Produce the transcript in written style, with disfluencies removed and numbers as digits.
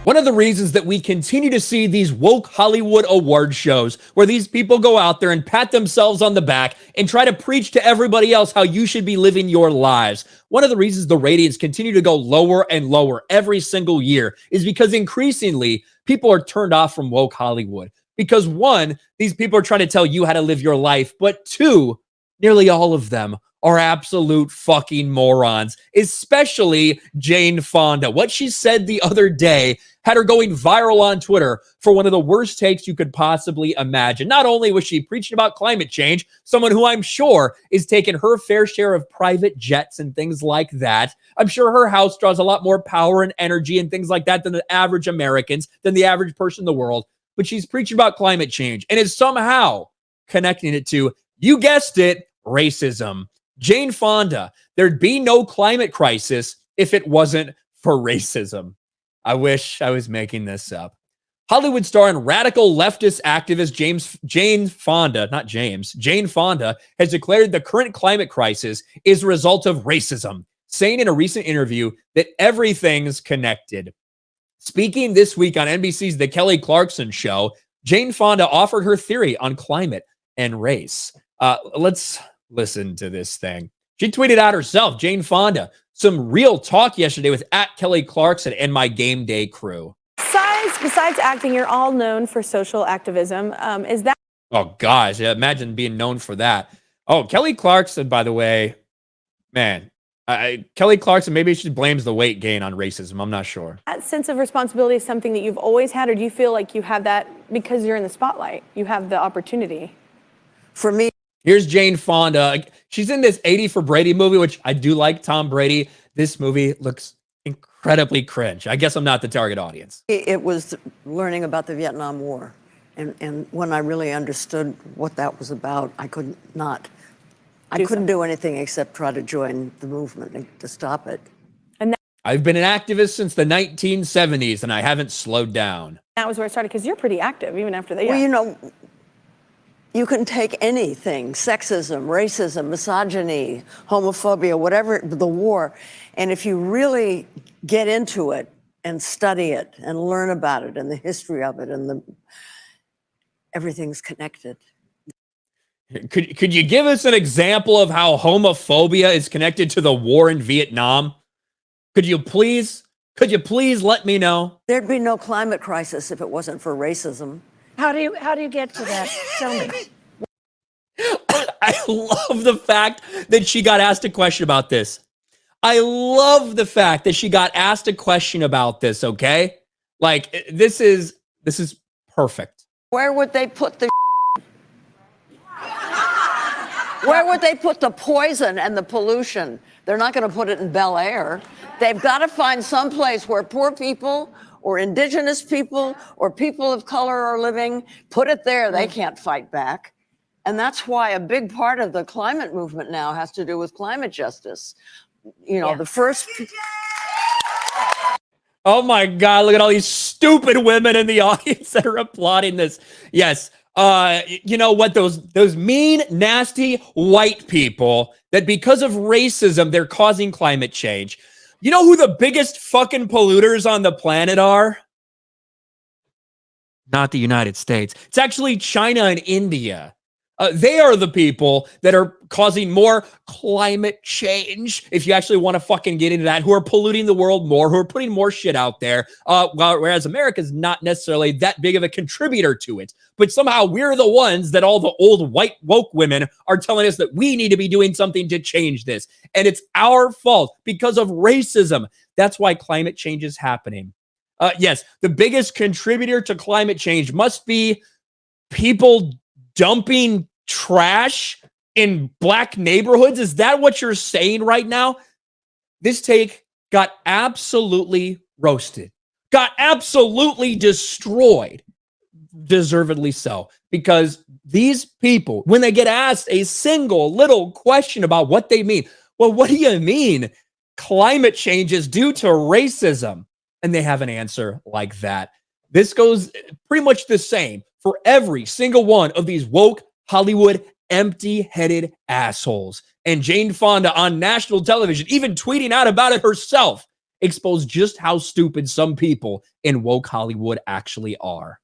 One of the reasons that we continue to see these woke Hollywood award shows where these people go out there and pat themselves on the back and try to preach to everybody else how you should be living your lives. One of the reasons the ratings continue to go lower and lower every single year is because increasingly people are turned off from woke Hollywood. Because one, these people are trying to tell you how to live your life, but two, nearly all of them are absolute fucking morons, especially Jane Fonda. What she said the other day had her going viral on Twitter for one of the worst takes you could possibly imagine. Not only was she preaching about climate change, someone who I'm sure is taking her fair share of private jets and things like that. I'm sure her house draws a lot more power and energy and things like that than the average Americans, than the average person in the world. But she's preaching about climate change and is somehow connecting it to, you guessed it, racism. Jane Fonda, there'd be no climate crisis if it wasn't for racism. I wish I was making this up. Hollywood star and radical leftist activist Jane Fonda has declared the current climate crisis is a result of racism, saying in a recent interview that everything's connected. Speaking this week on NBC's The Kelly Clarkson Show, Jane Fonda offered her theory on climate and race. Let's listen to this thing. She tweeted out herself, Jane Fonda, some real talk yesterday with @Kelly Clarkson and my game day crew. Besides acting, you're all known for social activism. Is that? Oh, gosh. Yeah, imagine being known for that. Oh, Kelly Clarkson, by the way, man, Kelly Clarkson, maybe she blames the weight gain on racism. I'm not sure. That sense of responsibility is something that you've always had, or do you feel like you have that because you're in the spotlight? You have the opportunity. For me, here's Jane Fonda. She's in this 80 for Brady movie, which I do like Tom Brady. This movie looks incredibly cringe. I guess I'm not the target audience. it was learning about the Vietnam War. And when I really understood what that was about, I couldn't do anything except try to join the movement to stop it. And I've been an activist since the 1970s, and I haven't slowed down. that was where it started, because you're pretty active even after that. Well, you know, you can take anything, sexism, racism, misogyny, homophobia, whatever, the war, and if you really get into it and study it and learn about it and the history of it and everything's connected. Could you give us an example of how homophobia is connected to the war in Vietnam? Could you please let me know? There'd be no climate crisis if it wasn't for racism. How do you get to that? Tell me. I love the fact that she got asked a question about this. I love the fact that she got asked a question about this, okay? Like, this is perfect. Where would they put the Where would they put the poison and the pollution? They're not going to put it in Bel Air. They've got to find some place where poor people or indigenous people or people of color are living. Put it there. They can't fight back. And that's why a big part of the climate movement now has to do with climate justice. You know, the first... Oh my God, look at all these stupid women in the audience that are applauding this. Yes. You know what? Those mean, nasty white people that because of racism, they're causing climate change. You know who the biggest fucking polluters on the planet are? Not the United States. It's actually China and India. They are the people that are causing more climate change, if you actually want to fucking get into that, who are polluting the world more, who are putting more shit out there, whereas America is not necessarily that big of a contributor to it. But somehow we're the ones that all the old white woke women are telling us that we need to be doing something to change this. And it's our fault because of racism. That's why climate change is happening. Yes, the biggest contributor to climate change must be people dumping trash in black neighborhoods. Is that what you're saying right now? This take got absolutely roasted, got absolutely destroyed, deservedly so, because these people, when they get asked a single little question about what they mean, well, what do you mean climate change is due to racism? And they have an answer like that. This goes pretty much the same for every single one of these woke Hollywood empty-headed assholes. And Jane Fonda on national television, even tweeting out about it herself, expose just how stupid some people in woke Hollywood actually are.